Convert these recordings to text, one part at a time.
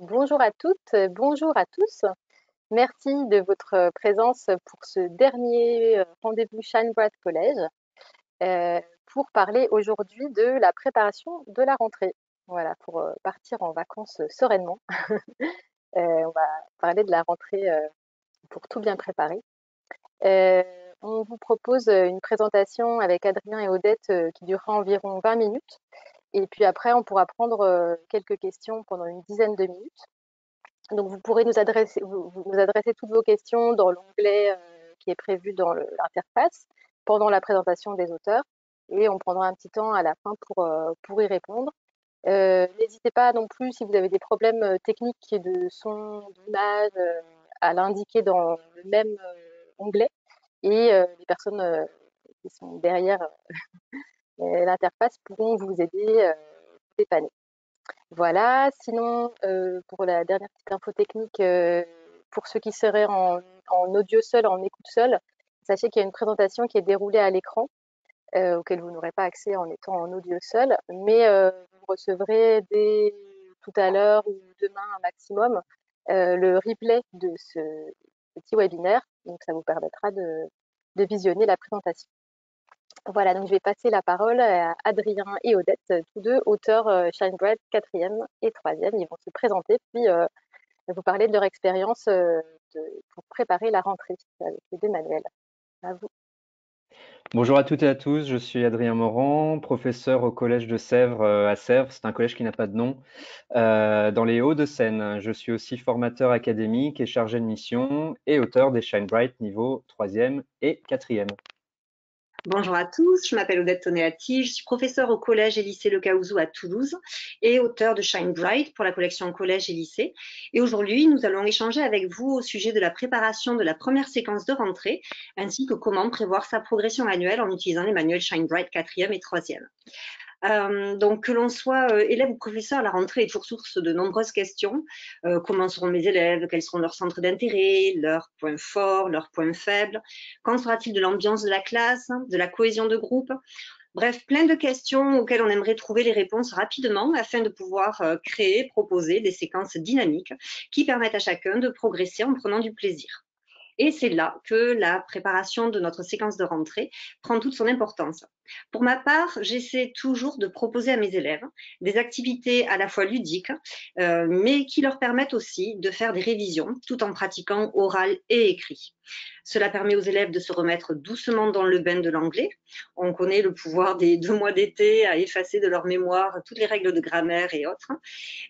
Bonjour à toutes, bonjour à tous. Merci de votre présence pour ce dernier rendez-vous Shine Bright Collège pour parler aujourd'hui de la préparation de la rentrée. Voilà, pour partir en vacances sereinement. On va parler de la rentrée pour tout bien préparer. Euh, on vous propose une présentation avec Adrien et Odette qui durera environ 20 minutes. Et puis après, on pourra prendre quelques questions pendant une dizaine de minutes. Donc, vous pourrez nous adresser, nous adresser toutes vos questions dans l'onglet qui est prévu dans l'interface pendant la présentation des auteurs. Et on prendra un petit temps à la fin pour y répondre. N'hésitez pas non plus, si vous avez des problèmes techniques de son, d'image, à l'indiquer dans le même onglet. Et les personnes qui sont derrière l'interface pourront vous aider, vous dépanner. Voilà, sinon, pour la dernière petite info technique, pour ceux qui seraient en audio seul, en écoute seule, sachez qu'il y a une présentation qui est déroulée à l'écran, auquel vous n'aurez pas accès en étant en audio seul, mais vous recevrez dès tout à l'heure ou demain un maximum le replay de ce petit webinaire, donc ça vous permettra de visionner la présentation. Voilà, donc je vais passer la parole à Adrien et Odette, tous deux auteurs Shine Bright 4e et 3e. Ils vont se présenter, puis vous parler de leur expérience pour préparer la rentrée avec les deux manuels. À vous. Bonjour à toutes et à tous, je suis Adrien Morand, professeur au collège de Sèvres à Sèvres. C'est un collège qui n'a pas de nom, dans les Hauts-de-Seine. Je suis aussi formateur académique et chargé de mission et auteur des Shine Bright niveau 3e et 4e. Bonjour à tous, je m'appelle Odette Toneati, je suis professeure au collège et lycée Le Caouzou à Toulouse et auteure de Shine Bright pour la collection collège et lycée. Et aujourd'hui, nous allons échanger avec vous au sujet de la préparation de la première séquence de rentrée ainsi que comment prévoir sa progression annuelle en utilisant les manuels Shine Bright 4e et 3e. Donc, que l'on soit élève ou professeur, la rentrée est toujours source de nombreuses questions. Comment seront mes élèves? Quels seront leurs centres d'intérêt? Leurs points forts? Leurs points faibles? Qu'en sera-t-il de l'ambiance de la classe? De la cohésion de groupe? Bref, plein de questions auxquelles on aimerait trouver les réponses rapidement afin de pouvoir créer, proposer des séquences dynamiques qui permettent à chacun de progresser en prenant du plaisir. Et c'est là que la préparation de notre séquence de rentrée prend toute son importance. Pour ma part, j'essaie toujours de proposer à mes élèves des activités à la fois ludiques, mais qui leur permettent aussi de faire des révisions tout en pratiquant oral et écrit. Cela permet aux élèves de se remettre doucement dans le bain de l'anglais. On connaît le pouvoir des 2 mois d'été à effacer de leur mémoire toutes les règles de grammaire et autres.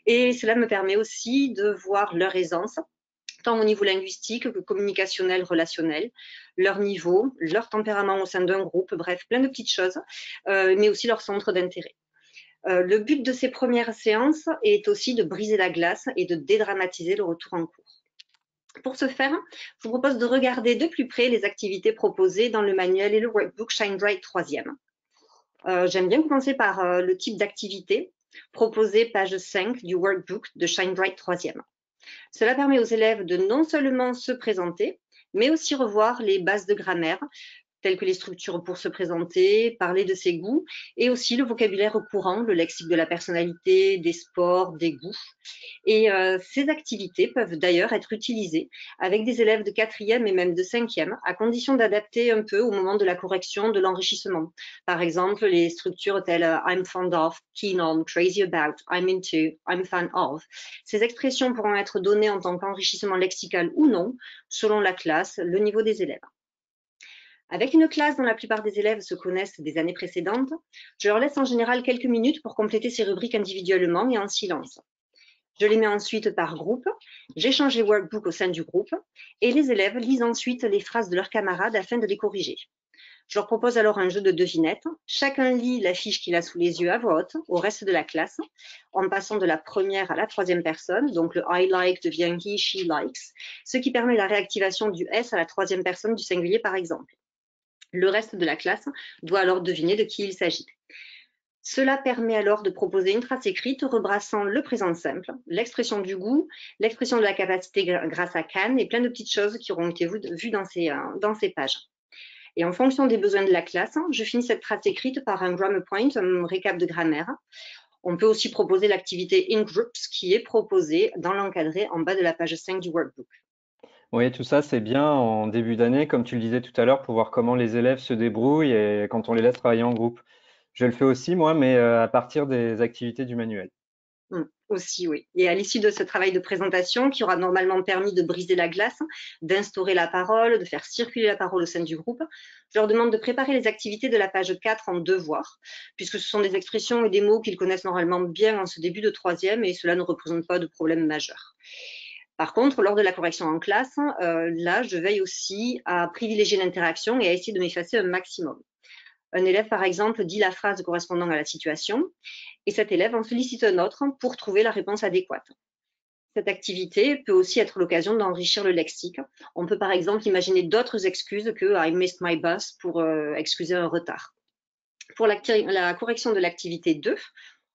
Et cela me permet aussi de voir leur aisance tant au niveau linguistique que communicationnel, relationnel, leur niveau, leur tempérament au sein d'un groupe, bref, plein de petites choses, mais aussi leur centre d'intérêt. Le but de ces premières séances est aussi de briser la glace et de dédramatiser le retour en cours. Pour ce faire, je vous propose de regarder de plus près les activités proposées dans le manuel et le workbook Shine Bright 3e. J'aime bien commencer par le type d'activité proposé page 5 du workbook de Shine Bright 3e. Cela permet aux élèves de non seulement se présenter, mais aussi revoir les bases de grammaire, telles que les structures pour se présenter, parler de ses goûts, et aussi le vocabulaire courant, le lexique de la personnalité, des sports, des goûts. Et ces activités peuvent d'ailleurs être utilisées avec des élèves de 4e et même de 5e, à condition d'adapter un peu au moment de la correction, de l'enrichissement. Par exemple, les structures telles I'm fond of, keen on, crazy about, I'm into, I'm fan of. Ces expressions pourront être données en tant qu'enrichissement lexical ou non, selon la classe, le niveau des élèves. Avec une classe dont la plupart des élèves se connaissent des années précédentes, je leur laisse en général quelques minutes pour compléter ces rubriques individuellement et en silence. Je les mets ensuite par groupe, j'échange les workbooks au sein du groupe et les élèves lisent ensuite les phrases de leurs camarades afin de les corriger. Je leur propose alors un jeu de devinettes. Chacun lit la fiche qu'il a sous les yeux à voix haute au reste de la classe, en passant de la première à la 3e personne. Donc le I like devient he, she likes, ce qui permet la réactivation du S à la 3e personne du singulier par exemple. Le reste de la classe doit alors deviner de qui il s'agit. Cela permet alors de proposer une trace écrite rebrassant le présent simple, l'expression du goût, l'expression de la capacité grâce à Can et plein de petites choses qui auront été vues dans ces pages. Et en fonction des besoins de la classe, je finis cette trace écrite par un grammar point, un récap de grammaire. On peut aussi proposer l'activité in groups qui est proposée dans l'encadré en bas de la page 5 du workbook. Oui, tout ça, c'est bien en début d'année, comme tu le disais tout à l'heure, pour voir comment les élèves se débrouillent et quand on les laisse travailler en groupe. Je le fais aussi, moi, mais à partir des activités du manuel. Aussi, oui. Et à l'issue de ce travail de présentation, qui aura normalement permis de briser la glace, d'instaurer la parole, de faire circuler la parole au sein du groupe, je leur demande de préparer les activités de la page 4 en devoir, puisque ce sont des expressions et des mots qu'ils connaissent normalement bien en ce début de troisième et cela ne représente pas de problème majeur. Par contre, lors de la correction en classe, là, je veille aussi à privilégier l'interaction et à essayer de m'effacer un maximum. Un élève, par exemple, dit la phrase correspondant à la situation et cet élève en sollicite un autre pour trouver la réponse adéquate. Cette activité peut aussi être l'occasion d'enrichir le lexique. On peut par exemple imaginer d'autres excuses que I missed my bus pour excuser un retard. Pour la correction de l'activité 2,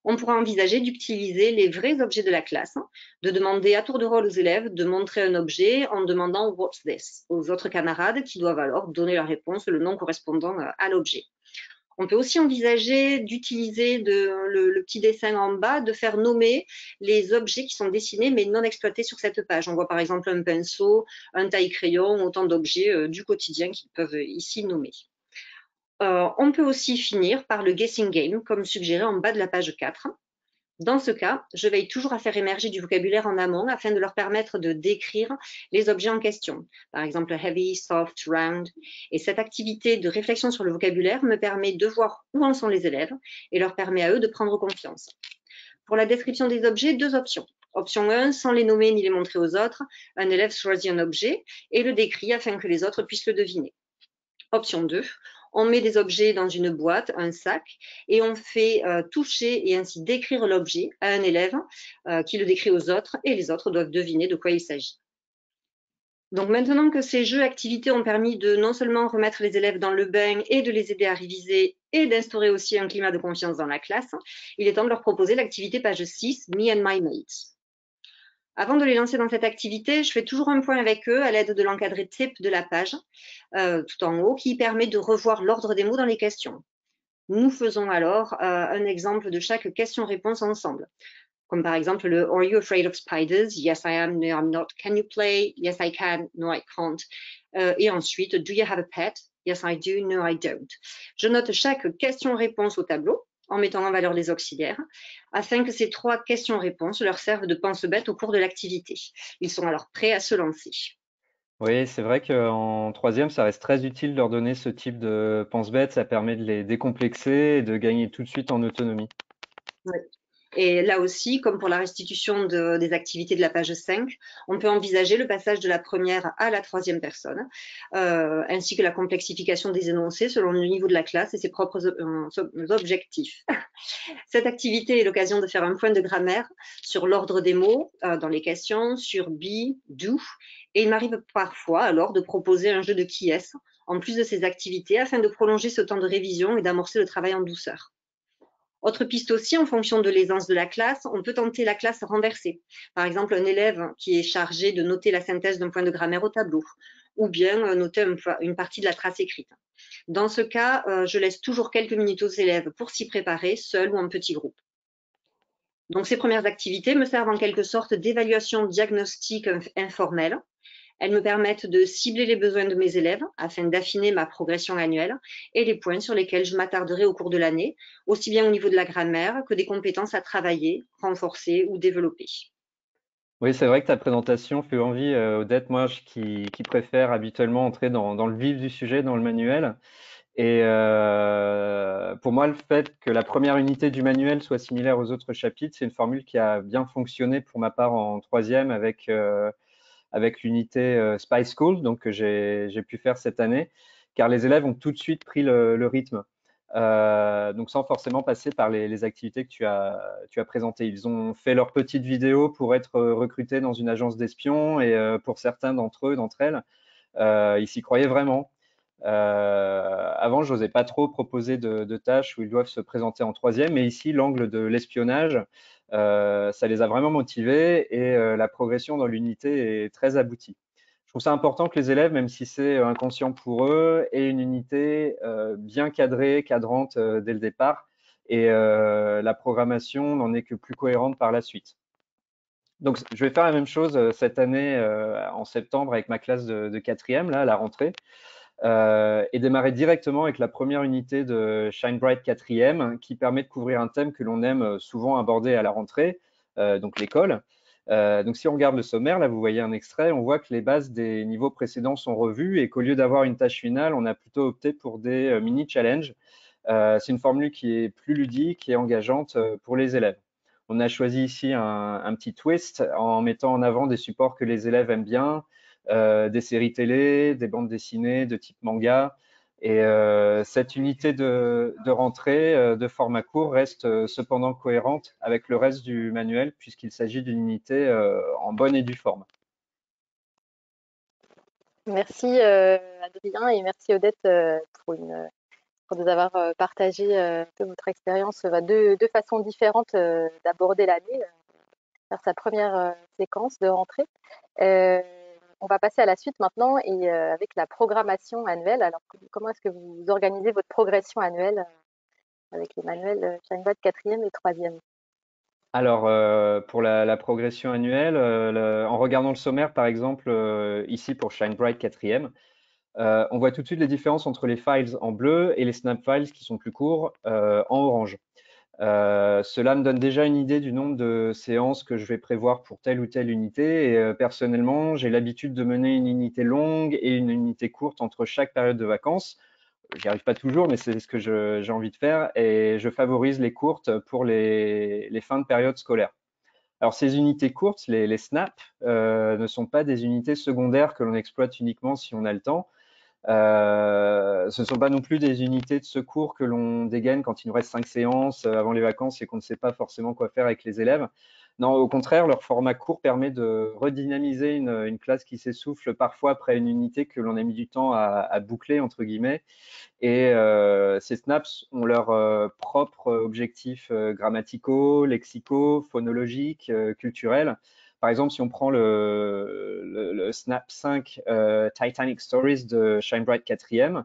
on pourra envisager d'utiliser les vrais objets de la classe, de demander à tour de rôle aux élèves de montrer un objet en demandant What's this aux autres camarades qui doivent alors donner la réponse, le nom correspondant à l'objet. On peut aussi envisager d'utiliser le petit dessin en bas, de faire nommer les objets qui sont dessinés mais non exploités sur cette page. On voit par exemple un pinceau, un taille-crayon, autant d'objets du quotidien qu'ils peuvent ici nommer. On peut aussi finir par le guessing game, comme suggéré en bas de la page 4. Dans ce cas, je veille toujours à faire émerger du vocabulaire en amont afin de leur permettre de décrire les objets en question. Par exemple, heavy, soft, round. Et cette activité de réflexion sur le vocabulaire me permet de voir où en sont les élèves et leur permet à eux de prendre confiance. Pour la description des objets, 2 options. Option 1, sans les nommer ni les montrer aux autres, un élève choisit un objet et le décrit afin que les autres puissent le deviner. Option 2, on met des objets dans une boîte, un sac, et on fait toucher et ainsi décrire l'objet à un élève qui le décrit aux autres, et les autres doivent deviner de quoi il s'agit. Donc maintenant que ces jeux activités ont permis de non seulement remettre les élèves dans le bain et de les aider à réviser et d'instaurer aussi un climat de confiance dans la classe, il est temps de leur proposer l'activité page 6, Me and My Mates. Avant de les lancer dans cette activité, je fais toujours un point avec eux à l'aide de l'encadré type de la page, tout en haut, qui permet de revoir l'ordre des mots dans les questions. Nous faisons alors un exemple de chaque question-réponse ensemble. Comme par exemple le Are you afraid of spiders? Yes, I am. No, I'm not. Can you play? Yes, I can. No, I can't. Et ensuite, Do you have a pet? Yes, I do. No, I don't. Je note chaque question-réponse au tableau en mettant en valeur les auxiliaires, afin que ces 3 questions-réponses leur servent de pense-bête au cours de l'activité. Ils sont alors prêts à se lancer. Oui, c'est vrai qu'en troisième, ça reste très utile de leur donner ce type de pense-bête. Ça permet de les décomplexer et de gagner tout de suite en autonomie. Oui. Et là aussi, comme pour la restitution des activités de la page 5, on peut envisager le passage de la première à la troisième personne, ainsi que la complexification des énoncés selon le niveau de la classe et ses propres objectifs. Cette activité est l'occasion de faire un point de grammaire sur l'ordre des mots dans les questions, sur be, do, et il m'arrive parfois alors de proposer un jeu de qui est en plus de ces activités afin de prolonger ce temps de révision et d'amorcer le travail en douceur. Autre piste aussi, en fonction de l'aisance de la classe, on peut tenter la classe renversée. Par exemple, un élève qui est chargé de noter la synthèse d'un point de grammaire au tableau, ou bien noter une partie de la trace écrite. Dans ce cas, je laisse toujours quelques minutes aux élèves pour s'y préparer, seuls ou en petit groupe. Donc, ces premières activités me servent en quelque sorte d'évaluation diagnostique informelle. Elles me permettent de cibler les besoins de mes élèves afin d'affiner ma progression annuelle et les points sur lesquels je m'attarderai au cours de l'année, aussi bien au niveau de la grammaire que des compétences à travailler, renforcer ou développer. Oui, c'est vrai que ta présentation fait envie, Odette, moi qui préfère habituellement entrer dans le vif du sujet, dans le manuel. Et pour moi, le fait que la première unité du manuel soit similaire aux autres chapitres, c'est une formule qui a bien fonctionné pour ma part en troisième avec l'unité Spy School, donc que j'ai pu faire cette année, car les élèves ont tout de suite pris le rythme. Donc sans forcément passer par les activités que tu as présentées. Ils ont fait leur petite vidéo pour être recrutés dans une agence d'espions et pour certains d'entre eux, d'entre elles, ils s'y croyaient vraiment. Avant, je n'osais pas trop proposer de tâches où ils doivent se présenter en troisième, mais ici, l'angle de l'espionnage, ça les a vraiment motivés et la progression dans l'unité est très aboutie. Je trouve ça important que les élèves, même si c'est inconscient pour eux, aient une unité bien cadrée, cadrante dès le départ et la programmation n'en est que plus cohérente par la suite. Donc, je vais faire la même chose cette année en septembre avec ma classe de quatrième, là, à la rentrée, et démarrer directement avec la première unité de Shine Bright quatrième, qui permet de couvrir un thème que l'on aime souvent aborder à la rentrée, donc l'école. Donc, si on regarde le sommaire, là, vous voyez un extrait, on voit que les bases des niveaux précédents sont revues et qu'au lieu d'avoir une tâche finale, on a plutôt opté pour des mini-challenges. C'est une formule qui est plus ludique et engageante pour les élèves. On a choisi ici un petit twist en mettant en avant des supports que les élèves aiment bien, des séries télé, des bandes dessinées de type manga. Et cette unité de rentrée de format court reste cependant cohérente avec le reste du manuel puisqu'il s'agit d'une unité en bonne et due forme. Merci Adrien et merci Odette pour nous avoir partagé un peu votre expérience de façon différente d'aborder l'année, faire sa première séquence de rentrée. On va passer à la suite maintenant et avec la programmation annuelle. Alors, comment est-ce que vous organisez votre progression annuelle avec les manuels Shine Bright 4e et 3e? Alors, pour la progression annuelle, en regardant le sommaire, par exemple, ici pour Shine Bright 4e, on voit tout de suite les différences entre les files en bleu et les snap files qui sont plus courts en orange. Cela me donne déjà une idée du nombre de séances que je vais prévoir pour telle ou telle unité. Et personnellement, j'ai l'habitude de mener une unité longue et une unité courte entre chaque période de vacances. J'y arrive pas toujours, mais c'est ce que j'ai envie de faire. Et je favorise les courtes pour les fins de période scolaire. Alors, ces unités courtes, les snaps, ne sont pas des unités secondaires que l'on exploite uniquement si on a le temps. Ce ne sont pas non plus des unités de secours que l'on dégaine quand il nous reste 5 séances avant les vacances et qu'on ne sait pas forcément quoi faire avec les élèves. Non, au contraire, leur format court permet de redynamiser une classe qui s'essouffle parfois après une unité que l'on a mis du temps à boucler, entre guillemets. Et ces snaps ont leurs propres objectifs grammaticaux, lexicaux, phonologiques, culturels. Par exemple, si on prend le Snap 5 Titanic Stories de Shine Bright 4e,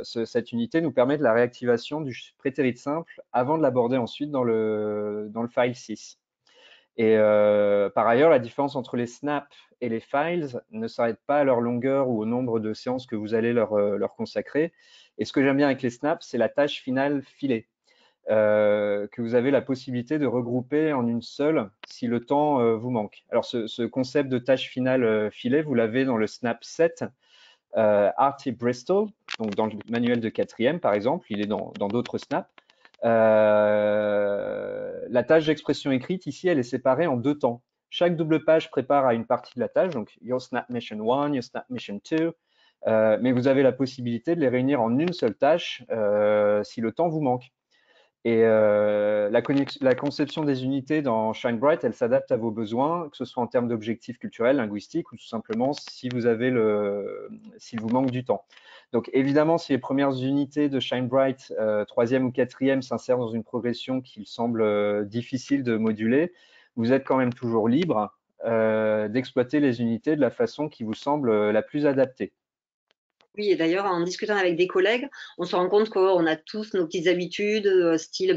cette unité nous permet de la réactivation du prétérit simple avant de l'aborder ensuite dans le file 6. Et par ailleurs, la différence entre les snaps et les files ne s'arrête pas à leur longueur ou au nombre de séances que vous allez leur consacrer. Et ce que j'aime bien avec les snaps, c'est la tâche finale filée, que vous avez la possibilité de regrouper en une seule si le temps vous manque. Alors, ce concept de tâche finale filée, vous l'avez dans le Snap 7, Artie Bristol, donc dans le manuel de quatrième, par exemple, il est dans d'autres snaps. La tâche d'expression écrite, ici, elle est séparée en 2 temps. Chaque double page prépare à une partie de la tâche, donc Your Snap Mission 1, Your Snap Mission 2, mais vous avez la possibilité de les réunir en une seule tâche si le temps vous manque. Et la conception des unités dans Shine Bright, elle s'adapte à vos besoins, que ce soit en termes d'objectifs culturels, linguistiques, ou tout simplement s'il vous manque du temps. Donc évidemment, si les premières unités de Shine Bright, 3e ou 4e, s'insèrent dans une progression qu'il semble difficile de moduler, vous êtes quand même toujours libre d'exploiter les unités de la façon qui vous semble la plus adaptée. Oui, et d'ailleurs, en discutant avec des collègues, on se rend compte qu'on a tous nos petites habitudes, style,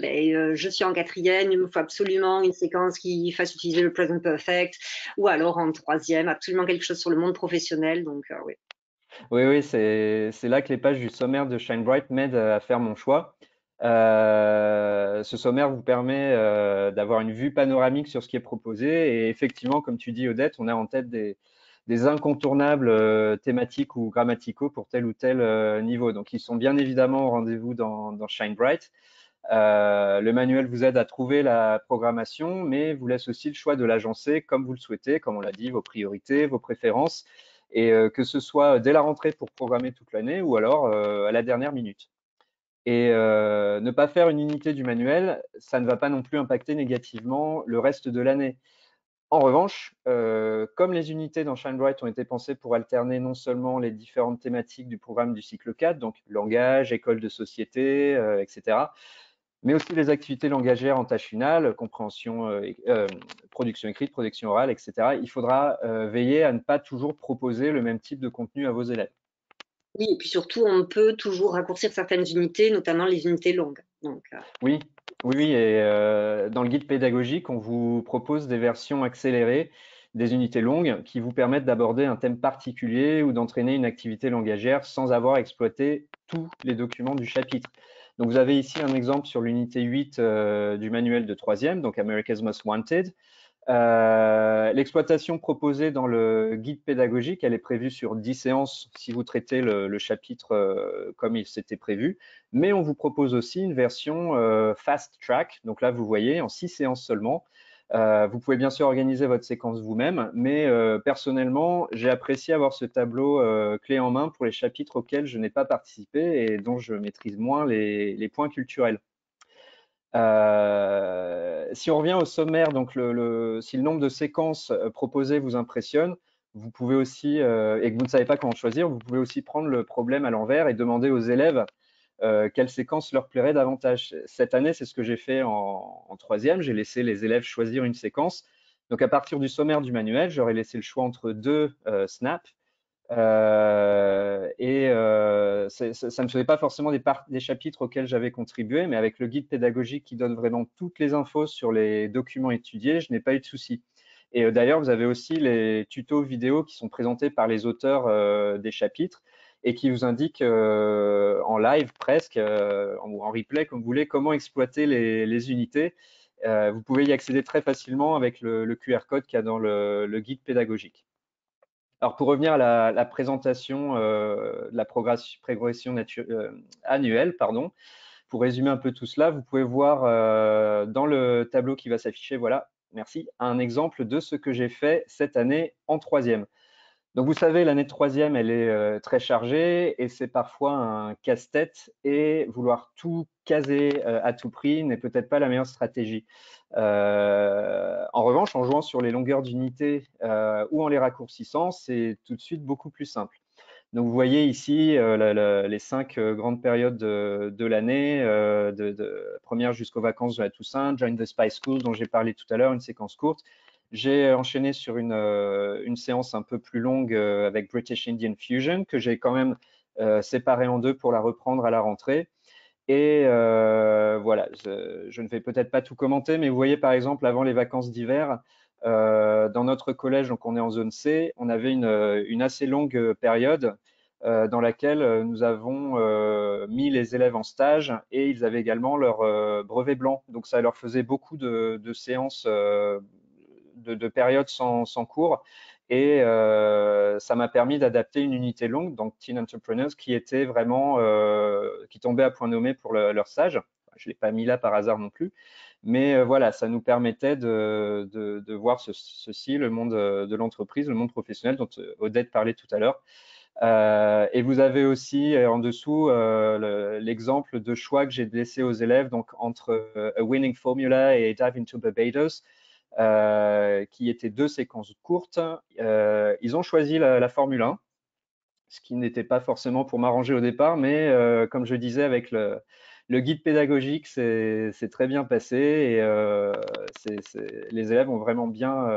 je suis en quatrième, il me faut absolument une séquence qui fasse utiliser le present perfect, ou alors en troisième, absolument quelque chose sur le monde professionnel. Donc, oui. Oui, c'est là que les pages du sommaire de Shine Bright m'aident à faire mon choix. Ce sommaire vous permet d'avoir une vue panoramique sur ce qui est proposé. Et effectivement, comme tu dis, Odette, on a en tête des incontournables thématiques ou grammaticaux pour tel ou tel niveau. Donc, ils sont bien évidemment au rendez-vous dans Shine Bright. Le manuel vous aide à trouver la programmation, mais vous laisse aussi le choix de l'agencer comme vous le souhaitez, comme on l'a dit, vos priorités, vos préférences, et que ce soit dès la rentrée pour programmer toute l'année ou alors à la dernière minute. Et ne pas faire une unité du manuel, ça ne va pas non plus impacter négativement le reste de l'année. En revanche, comme les unités dans Shine Bright ont été pensées pour alterner non seulement les différentes thématiques du programme du cycle 4, donc langage, école de société, etc., mais aussi les activités langagières en tâche finale, compréhension, production écrite, production orale, etc. Il faudra veiller à ne pas toujours proposer le même type de contenu à vos élèves. Oui, et puis surtout, on peut toujours raccourcir certaines unités, notamment les unités longues. Donc, Oui, oui, oui. Et dans le guide pédagogique, on vous propose des versions accélérées, des unités longues qui vous permettent d'aborder un thème particulier ou d'entraîner une activité langagière sans avoir exploité tous les documents du chapitre. Donc, vous avez ici un exemple sur l'unité 8 du manuel de troisième, donc America's Most Wanted. L'exploitation proposée dans le guide pédagogique, elle est prévue sur 10 séances si vous traitez le chapitre comme il s'était prévu. Mais on vous propose aussi une version fast track. Donc là, vous voyez, en 6 séances seulement. Vous pouvez bien sûr organiser votre séquence vous-même, mais personnellement, j'ai apprécié avoir ce tableau clé en main pour les chapitres auxquels je n'ai pas participé et dont je maîtrise moins les points culturels. Si on revient au sommaire, donc si le nombre de séquences proposées vous impressionne, vous pouvez aussi, et que vous ne savez pas comment choisir, vous pouvez aussi prendre le problème à l'envers et demander aux élèves quelle séquence leur plairait davantage. Cette année, c'est ce que j'ai fait en troisième. J'ai laissé les élèves choisir une séquence. Donc, à partir du sommaire du manuel, j'aurais laissé le choix entre deux snaps. Ça ne faisait pas forcément des chapitres auxquels j'avais contribué, mais avec le guide pédagogique qui donne vraiment toutes les infos sur les documents étudiés, je n'ai pas eu de souci. Et d'ailleurs, vous avez aussi les tutos vidéo qui sont présentés par les auteurs des chapitres et qui vous indiquent en live presque, ou en replay comme vous voulez, comment exploiter les unités. Vous pouvez y accéder très facilement avec le QR code qu'il y a dans le guide pédagogique. Alors, pour revenir à la présentation de la progression annuelle, pardon, pour résumer un peu tout cela, vous pouvez voir dans le tableau qui va s'afficher, voilà, merci, un exemple de ce que j'ai fait cette année en troisième. Donc, vous savez, l'année de troisième, elle est très chargée et c'est parfois un casse-tête et vouloir tout caser à tout prix n'est peut-être pas la meilleure stratégie. En revanche, en jouant sur les longueurs d'unité ou en les raccourcissant, c'est tout de suite beaucoup plus simple. Donc, vous voyez ici les 5 grandes périodes de l'année, de première jusqu'aux vacances de la Toussaint, Join the Spy School dont j'ai parlé tout à l'heure, une séquence courte. J'ai enchaîné sur une séance un peu plus longue avec British Indian Fusion que j'ai quand même séparée en deux pour la reprendre à la rentrée. Et voilà, je ne vais peut-être pas tout commenter, mais vous voyez par exemple avant les vacances d'hiver, dans notre collège, donc on est en zone C, on avait une assez longue période dans laquelle nous avons mis les élèves en stage et ils avaient également leur brevet blanc. Donc ça leur faisait beaucoup de séances, de périodes sans cours. Et ça m'a permis d'adapter une unité longue, donc Teen Entrepreneurs, qui était vraiment, qui tombait à point nommé pour leur stage. Je ne l'ai pas mis là par hasard non plus. Mais voilà, ça nous permettait de voir ceci, le monde de l'entreprise, le monde professionnel dont Odette parlait tout à l'heure. Et vous avez aussi en dessous l'exemple de choix que j'ai laissé aux élèves, donc entre A Winning Formula et Dive into Barbados, qui étaient deux séquences courtes. Ils ont choisi la Formule 1, ce qui n'était pas forcément pour m'arranger au départ, mais comme je disais, avec le guide pédagogique, c'est très bien passé et les élèves ont vraiment bien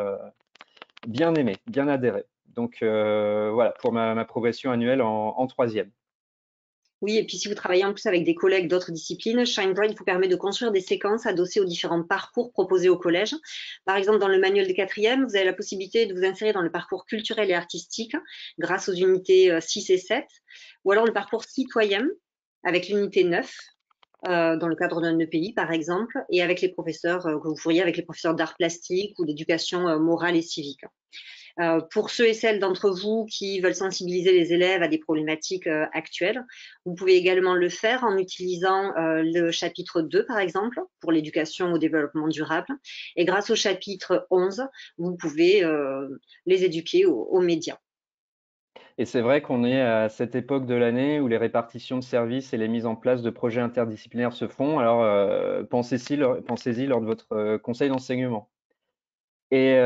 aimé, bien adhéré. Donc voilà, pour ma progression annuelle en troisième. oui, et puis si vous travaillez en plus avec des collègues d'autres disciplines, Shine Bright vous permet de construire des séquences adossées aux différents parcours proposés au collège. Par exemple, dans le manuel de quatrième, vous avez la possibilité de vous insérer dans le parcours culturel et artistique grâce aux unités 6 et 7, ou alors le parcours citoyen avec l'unité 9, dans le cadre d'un EPI par exemple, et avec les professeurs que vous feriez avec les professeurs d'art plastique ou d'éducation morale et civique. Pour ceux et celles d'entre vous qui veulent sensibiliser les élèves à des problématiques actuelles, vous pouvez également le faire en utilisant le chapitre 2, par exemple, pour l'éducation au développement durable. Et grâce au chapitre 11, vous pouvez les éduquer aux médias. Et c'est vrai qu'on est à cette époque de l'année où les répartitions de services et les mises en place de projets interdisciplinaires se font. Alors, pensez-y lors de votre conseil d'enseignement. Et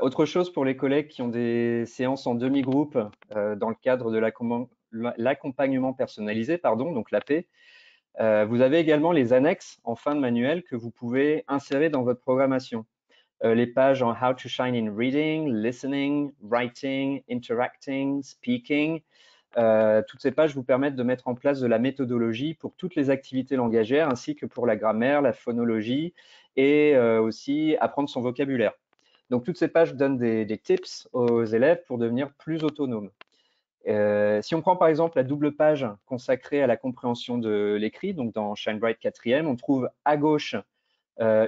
autre chose pour les collègues qui ont des séances en demi-groupe dans le cadre de l'accompagnement personnalisé, pardon, donc l'AP, vous avez également les annexes en fin de manuel que vous pouvez insérer dans votre programmation. Les pages en How to Shine in Reading, Listening, Writing, Interacting, Speaking. Toutes ces pages vous permettent de mettre en place de la méthodologie pour toutes les activités langagières, ainsi que pour la grammaire, la phonologie et aussi apprendre son vocabulaire. Donc, toutes ces pages donnent des tips aux élèves pour devenir plus autonomes. Si on prend par exemple la double page consacrée à la compréhension de l'écrit, donc dans Shine Bright 4e, on trouve à gauche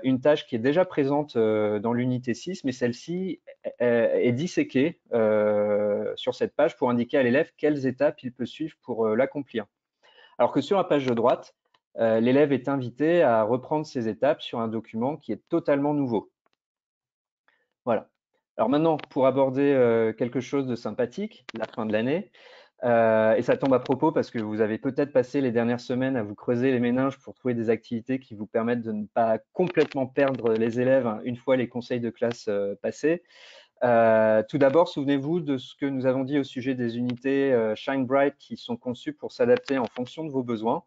une tâche qui est déjà présente dans l'unité 6, mais celle-ci est disséquée sur cette page pour indiquer à l'élève quelles étapes il peut suivre pour l'accomplir. Alors que sur la page de droite, l'élève est invité à reprendre ces étapes sur un document qui est totalement nouveau. Voilà. Alors maintenant, pour aborder quelque chose de sympathique, la fin de l'année, et ça tombe à propos parce que vous avez peut-être passé les dernières semaines à vous creuser les méninges pour trouver des activités qui vous permettent de ne pas complètement perdre les élèves une fois les conseils de classe passés. Tout d'abord, souvenez-vous de ce que nous avons dit au sujet des unités Shine Bright qui sont conçues pour s'adapter en fonction de vos besoins,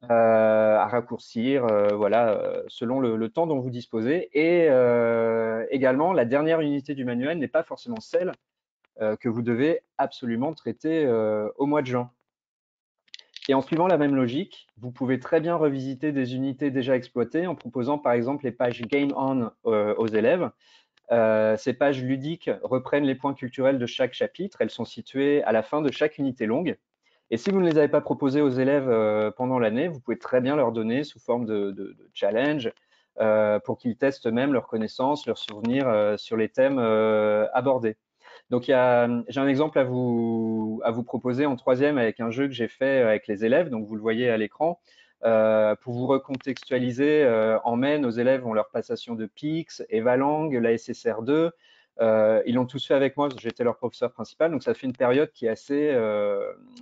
à raccourcir, voilà, selon le temps dont vous disposez. Et également, la dernière unité du manuel n'est pas forcément celle que vous devez absolument traiter au mois de juin. Et en suivant la même logique, vous pouvez très bien revisiter des unités déjà exploitées en proposant par exemple les pages Game On aux élèves. Ces pages ludiques reprennent les points culturels de chaque chapitre. Elles sont situées à la fin de chaque unité longue. Et si vous ne les avez pas proposées aux élèves pendant l'année, vous pouvez très bien leur donner sous forme de challenge pour qu'ils testent eux-mêmes leurs connaissances, leurs souvenirs sur les thèmes abordés. Donc, j'ai un exemple à vous proposer en troisième avec un jeu que j'ai fait avec les élèves. Donc, vous le voyez à l'écran. Pour vous recontextualiser, en mai, nos élèves ont leur passation de PIX, Evalang, la SSR2. Ils l'ont tous fait avec moi parce que j'étais leur professeur principal. Donc, ça fait une période qui est assez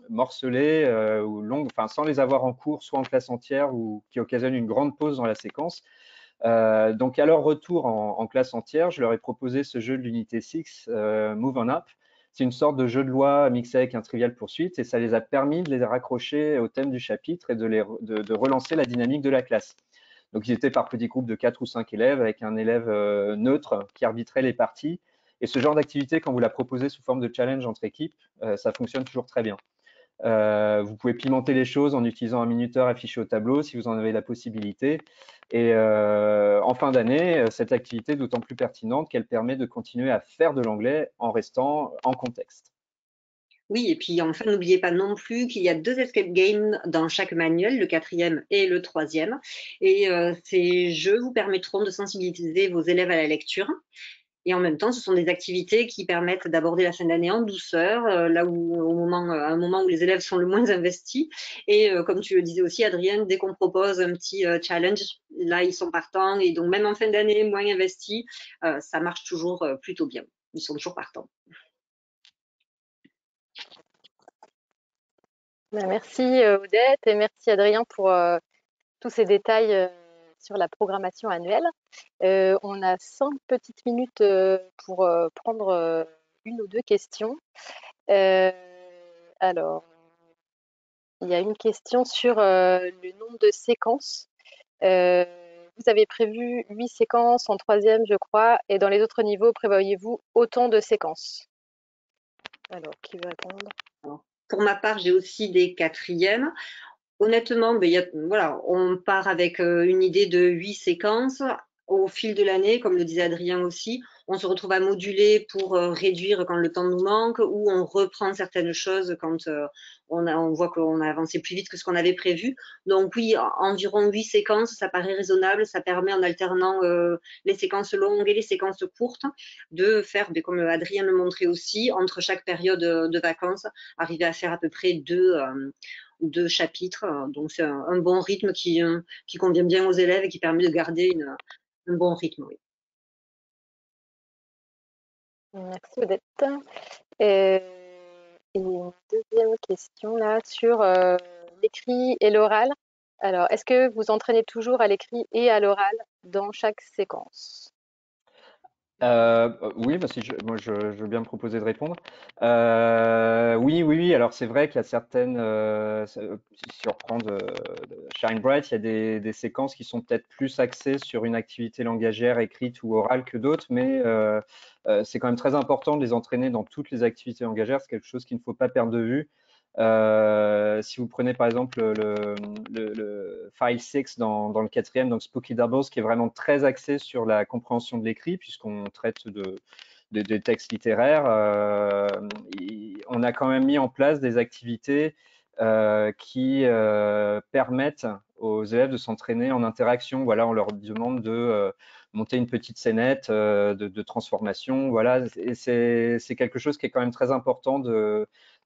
morcelée ou longue, enfin, sans les avoir en cours, soit en classe entière ou qui occasionne une grande pause dans la séquence. Donc, à leur retour en classe entière, je leur ai proposé ce jeu de l'unité 6, Move on Up. C'est une sorte de jeu de loi mixé avec un trivial poursuite et ça les a permis de les raccrocher au thème du chapitre et de relancer la dynamique de la classe. Donc, ils étaient par petits groupes de 4 ou 5 élèves avec un élève neutre qui arbitrait les parties. Et ce genre d'activité, quand vous la proposez sous forme de challenge entre équipes, ça fonctionne toujours très bien. Vous pouvez pimenter les choses en utilisant un minuteur affiché au tableau si vous en avez la possibilité. Et en fin d'année, cette activité est d'autant plus pertinente qu'elle permet de continuer à faire de l'anglais en restant en contexte. Oui, et puis enfin, n'oubliez pas non plus qu'il y a 2 escape games dans chaque manuel, le 4e et le 3e. Et ces jeux vous permettront de sensibiliser vos élèves à la lecture. Et en même temps, ce sont des activités qui permettent d'aborder la fin d'année en douceur, là où à un moment où les élèves sont le moins investis. Et comme tu le disais aussi, Adrienne, dès qu'on propose un petit challenge, là, ils sont partants. Et donc, même en fin d'année, moins investis, ça marche toujours plutôt bien. Ils sont toujours partants. Merci Odette et merci Adrien pour tous ces détails sur la programmation annuelle. On a 5 petites minutes pour prendre une ou deux questions. Alors, il y a une question sur le nombre de séquences. Vous avez prévu 8 séquences en troisième, je crois, et dans les autres niveaux, prévoyez-vous autant de séquences? Alors, qui veut répondre? Alors, pour ma part, j'ai aussi des 4e. Honnêtement, voilà, on part avec une idée de 8 séquences. Au fil de l'année, comme le disait Adrien aussi, on se retrouve à moduler pour réduire quand le temps nous manque ou on reprend certaines choses quand on voit qu'on a avancé plus vite que ce qu'on avait prévu. Donc oui, environ 8 séquences, ça paraît raisonnable. Ça permet en alternant les séquences longues et les séquences courtes de faire, comme Adrien le montrait aussi, entre chaque période de vacances, arriver à faire à peu près deux chapitres. Donc, c'est un bon rythme qui convient bien aux élèves et qui permet de garder un bon rythme. Oui. Merci Odette. Et une deuxième question là sur l'écrit et l'oral. Alors, est-ce que vous entraînez toujours à l'écrit et à l'oral dans chaque séquence? Oui, bah moi je veux bien me proposer de répondre. Oui, oui, oui. Alors c'est vrai qu'il y a certaines, si on reprend de Shine Bright, il y a des séquences qui sont peut-être plus axées sur une activité langagière écrite ou orale que d'autres, mais c'est quand même très important de les entraîner dans toutes les activités langagières. C'est quelque chose qu'il ne faut pas perdre de vue. Si vous prenez par exemple le file 6 dans le quatrième, donc Spooky Doubles, qui est vraiment très axé sur la compréhension de l'écrit, puisqu'on traite de textes littéraires, on a quand même mis en place des activités qui permettent aux élèves de s'entraîner en interaction. Voilà, on leur demande de monter une petite scénette de transformation. Voilà, et c'est quelque chose qui est quand même très important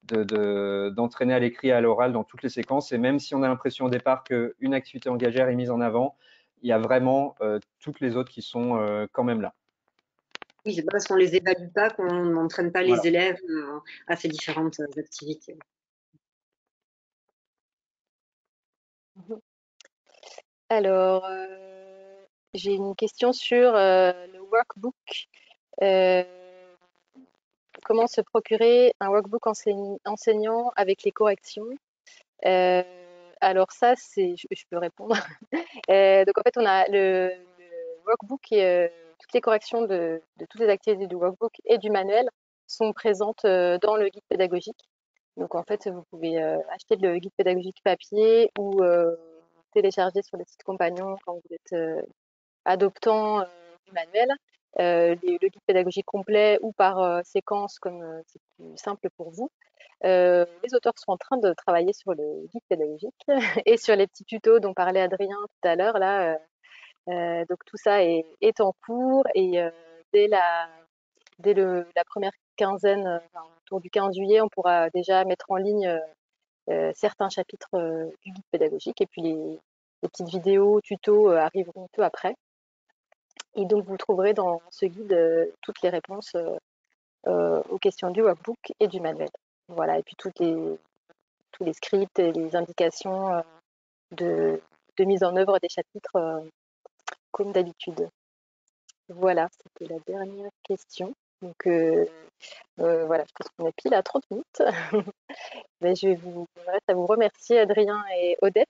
d'entraîner à l'écrit et à l'oral dans toutes les séquences. Et même si on a l'impression au départ qu'une activité engagère est mise en avant, il y a vraiment toutes les autres qui sont quand même là. Oui, c'est pas parce qu'on les évalue pas qu'on n'entraîne pas les Voilà. élèves à ces différentes activités. Alors, j'ai une question sur le workbook. Euh, Comment se procurer un workbook enseignant avec les corrections? Euh, alors ça, je peux répondre. Donc en fait, on a le workbook et toutes les corrections de toutes les activités du workbook et du manuel sont présentes dans le guide pédagogique. Donc en fait, vous pouvez acheter le guide pédagogique papier ou télécharger sur le site compagnon quand vous êtes adoptant du manuel. Le guide pédagogique complet ou par séquence, comme c'est plus simple pour vous. Les auteurs sont en train de travailler sur le guide pédagogique et sur les petits tutos dont parlait Adrien tout à l'heure. Là, donc tout ça est en cours et dès la première quinzaine, enfin, autour du 15 juillet, on pourra déjà mettre en ligne certains chapitres du guide pédagogique et puis les petites vidéos, tutos arriveront peu après. Et donc vous trouverez dans ce guide toutes les réponses aux questions du workbook et du manuel. Voilà, et puis tous les scripts et les indications de, de mise en œuvre des chapitres comme d'habitude. Voilà, c'était la dernière question. Donc voilà, je pense qu'on est pile à 30 minutes. Mais il me reste à vous remercier, Adrien et Odette,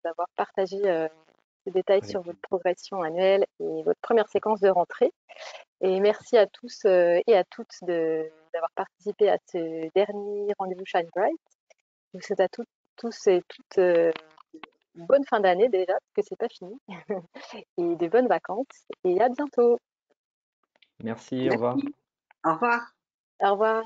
d'avoir partagé ces détails Avec sur votre plaisir. progression annuelle et votre première séquence de rentrée. Et merci à tous et à toutes d'avoir participé à ce dernier rendez-vous Shine Bright. Je vous souhaite à tous et toutes une bonne fin d'année déjà, parce que c'est pas fini, et de bonnes vacances. Et à bientôt. Merci, au revoir. Merci. Au revoir. Au revoir.